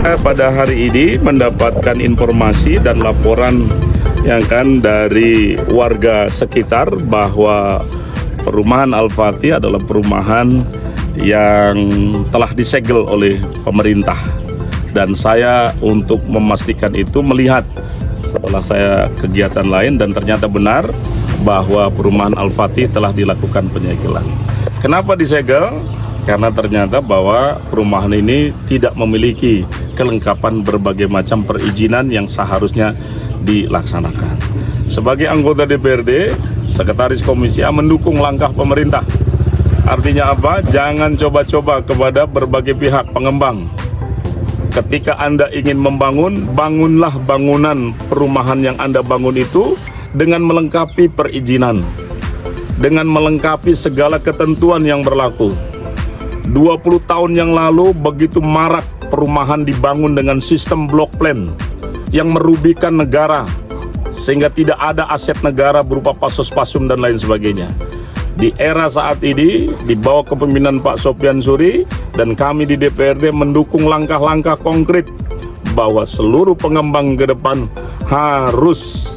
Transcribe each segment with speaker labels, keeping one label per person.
Speaker 1: Pada hari ini mendapatkan informasi dan laporan yang dari warga sekitar bahwa perumahan Al-Fatih adalah perumahan yang telah disegel oleh pemerintah, dan saya untuk memastikan itu melihat setelah saya kegiatan lain, dan ternyata benar bahwa perumahan Al-Fatih telah dilakukan penyegelan. Kenapa disegel? Karena ternyata bahwa perumahan ini tidak memiliki kelengkapan berbagai macam perizinan yang seharusnya dilaksanakan. Sebagai anggota DPRD, Sekretaris Komisi A mendukung langkah pemerintah. Artinya apa? Jangan coba-coba kepada berbagai pihak pengembang. Ketika Anda ingin membangun, bangunlah bangunan perumahan yang Anda bangun itu dengan melengkapi perizinan, dengan melengkapi segala ketentuan yang berlaku. 20 tahun yang lalu begitu marak perumahan dibangun dengan sistem block plan yang merugikan negara, sehingga tidak ada aset negara berupa pasos-pasum dan lain sebagainya. Di era saat ini, di bawah kepemimpinan Pak Sopyan Suri dan kami di DPRD mendukung langkah-langkah konkret bahwa seluruh pengembang ke depan harus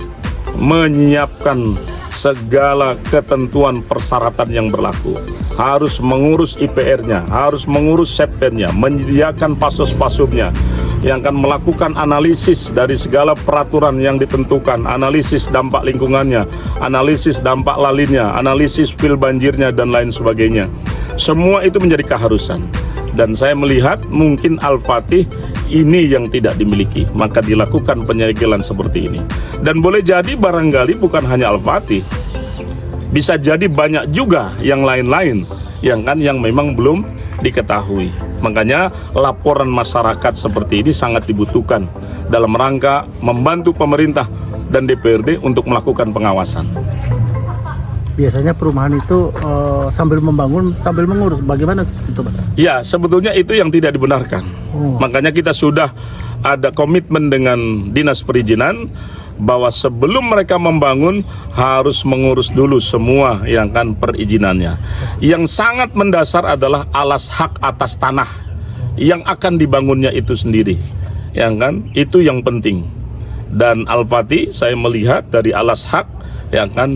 Speaker 1: menyiapkan segala ketentuan persyaratan yang berlaku, harus mengurus IPR-nya, harus mengurus setpen-nya, menyediakan pasos-pasumnya, yang akan melakukan analisis dari segala peraturan yang ditentukan, analisis dampak lingkungannya, analisis dampak lalinnya, analisis spil banjirnya, dan lain sebagainya. Semua itu menjadi keharusan, dan saya melihat mungkin Al-Fatih ini yang tidak dimiliki, maka dilakukan penyegelan seperti ini. Dan boleh jadi barangkali bukan hanya Al-Fatih, bisa jadi banyak juga yang lain-lain yang memang belum diketahui. Makanya laporan masyarakat seperti ini sangat dibutuhkan dalam rangka membantu pemerintah dan DPRD untuk melakukan pengawasan.
Speaker 2: Biasanya perumahan itu sambil membangun, sambil mengurus. Bagaimana itu, Pak?
Speaker 1: Ya, sebetulnya itu yang tidak dibenarkan. Makanya kita sudah ada komitmen dengan Dinas Perizinan bahwa sebelum mereka membangun harus mengurus dulu semua yang perizinannya. Yang sangat mendasar adalah alas hak atas tanah yang akan dibangunnya itu sendiri. Itu yang penting. Dan Al-Fatih saya melihat dari alas hak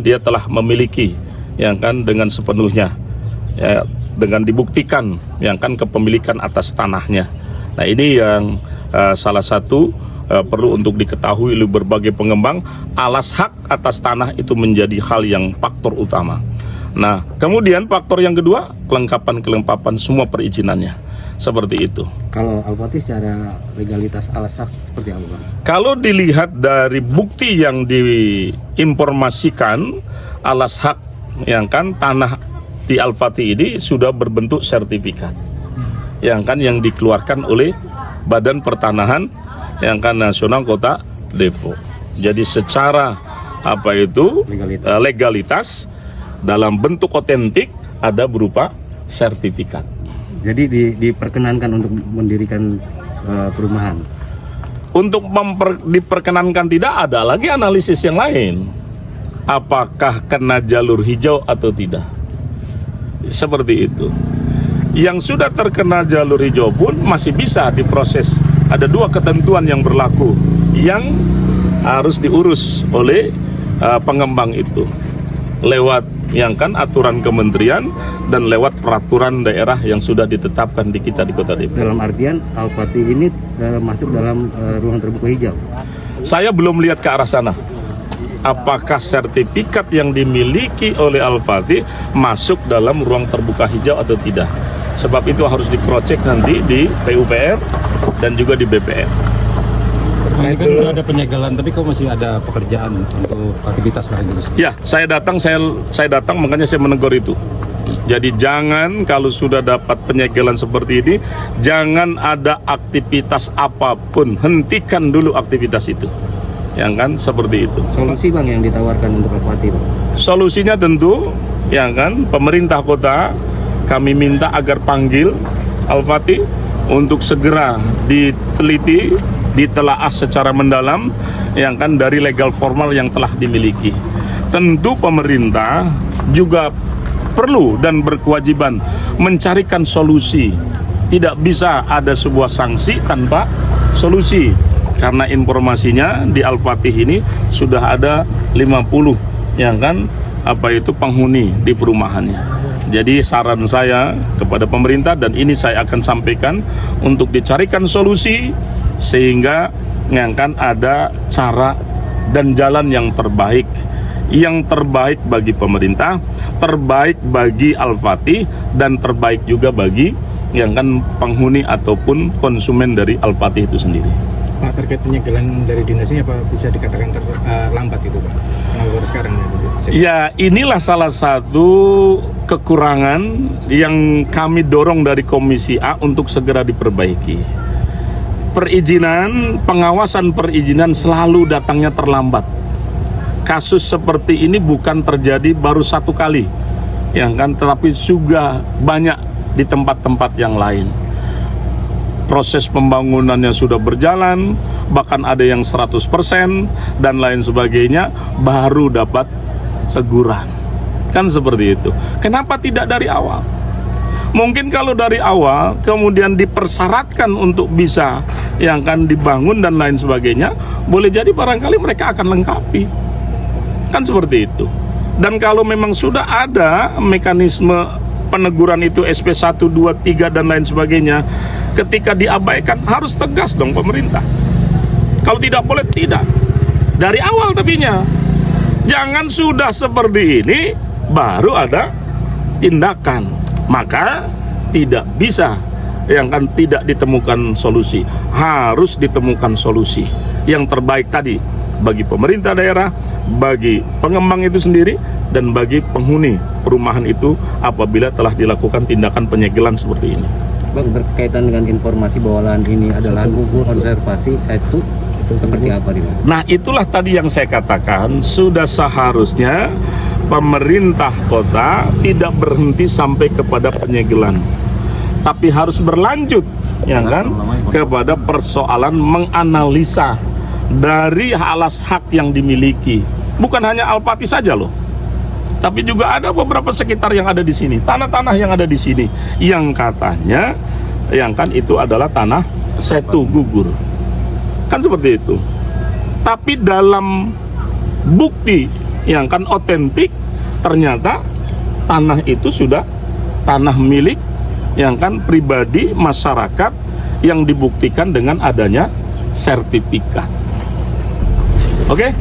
Speaker 1: dia telah memiliki dengan sepenuhnya, dengan dibuktikan kepemilikan atas tanahnya. Nah, ini yang salah satu perlu untuk diketahui oleh berbagai pengembang. Alas hak atas tanah itu menjadi hal yang faktor utama. Nah, kemudian faktor yang kedua, kelengkapan semua perizinannya. Seperti itu.
Speaker 2: Kalau Al-Fatih secara legalitas alas hak seperti apa, Bang?
Speaker 1: Kalau dilihat dari bukti yang diinformasikan, alas hak tanah di Al-Fatih ini sudah berbentuk sertifikat. Yang dikeluarkan oleh Badan Pertanahan Nasional Kota Depok. Jadi secara legalitas dalam bentuk otentik ada berupa sertifikat.
Speaker 2: Jadi diperkenankan untuk mendirikan perumahan.
Speaker 1: Untuk diperkenankan tidak, ada lagi analisis yang lain. Apakah kena jalur hijau atau tidak? Seperti itu. Yang sudah terkena jalur hijau pun masih bisa diproses. Ada dua ketentuan yang berlaku yang harus diurus oleh pengembang itu lewat aturan kementerian dan lewat peraturan daerah yang sudah ditetapkan di kita di Kota Depok.
Speaker 2: Dalam artian Al-Fatih ini masuk dalam ruang terbuka hijau.
Speaker 1: Saya belum lihat ke arah sana. Apakah sertifikat yang dimiliki oleh Al-Fatih masuk dalam ruang terbuka hijau atau tidak? Sebab itu harus di-cross-check nanti di PUPR dan juga di BPR.
Speaker 3: Ini kan udah ada penyegelan, tapi kok masih ada pekerjaan untuk aktivitas lain?
Speaker 1: Ya, saya datang, makanya saya menegur itu. Jadi jangan, kalau sudah dapat penyegelan seperti ini, jangan ada aktivitas apapun, hentikan dulu aktivitas itu. Seperti itu.
Speaker 2: Solusi, Bang, yang ditawarkan untuk Al-Fatih, Bang?
Speaker 1: Solusinya tentu, pemerintah kota, kami minta agar panggil Al-Fatih untuk segera diteliti, ditelaah secara mendalam dari legal formal yang telah dimiliki. Tentu pemerintah juga perlu dan berkewajiban mencarikan solusi. Tidak bisa ada sebuah sanksi tanpa solusi, karena informasinya di Al-Fatih ini sudah ada 50 yang kan penghuni di perumahannya. Jadi saran saya kepada pemerintah, dan ini saya akan sampaikan, untuk dicarikan solusi sehingga yang kan ada cara dan jalan yang terbaik bagi pemerintah, terbaik bagi Al-Fatih, dan terbaik juga bagi yang kan penghuni ataupun konsumen dari Al-Fatih itu sendiri.
Speaker 3: Pak, terkait penyegelan dari dinas ini apa bisa dikatakan terlambat itu Pak? Baru sekarang
Speaker 1: ya, inilah salah satu kekurangan yang kami dorong dari Komisi A untuk segera diperbaiki. Perizinan, pengawasan perizinan selalu datangnya terlambat. Kasus seperti ini bukan terjadi baru satu kali, yang kan, tetapi juga banyak di tempat-tempat yang lain. Proses pembangunannya sudah berjalan, bahkan ada yang 100% dan lain sebagainya, baru dapat teguran. Kan seperti itu. Kenapa tidak dari awal? Mungkin kalau dari awal kemudian dipersyaratkan untuk bisa yang kan dibangun dan lain sebagainya, boleh jadi barangkali mereka akan lengkapi. Kan seperti itu. Dan kalau memang sudah ada mekanisme peneguran itu SP 1, 2, 3 dan lain sebagainya, ketika diabaikan harus tegas dong pemerintah. Kalau tidak boleh tidak. Dari awal tapinya. Jangan sudah seperti ini baru ada tindakan. Maka tidak bisa yang kan tidak ditemukan solusi. Harus ditemukan solusi yang terbaik tadi bagi pemerintah daerah, bagi pengembang itu sendiri, dan bagi penghuni perumahan itu apabila telah dilakukan tindakan penyegelan seperti ini.
Speaker 4: Bang, berkaitan dengan informasi bahwa lahan ini adalah konservasi satu, itu seperti apa nih Bang?
Speaker 1: Nah, itulah tadi yang saya katakan, sudah seharusnya pemerintah kota tidak berhenti sampai kepada penyegelan, tapi harus berlanjut ya kan kepada persoalan menganalisa dari alas hak yang dimiliki. Bukan hanya Al-Fatih saja loh, tapi juga ada beberapa sekitar yang ada di sini, tanah-tanah yang ada di sini, yang katanya yang kan itu adalah tanah setu gugur. Kan seperti itu. Tapi dalam bukti yang kan otentik, ternyata tanah itu sudah tanah milik yang kan pribadi masyarakat yang dibuktikan dengan adanya sertifikat. Oke?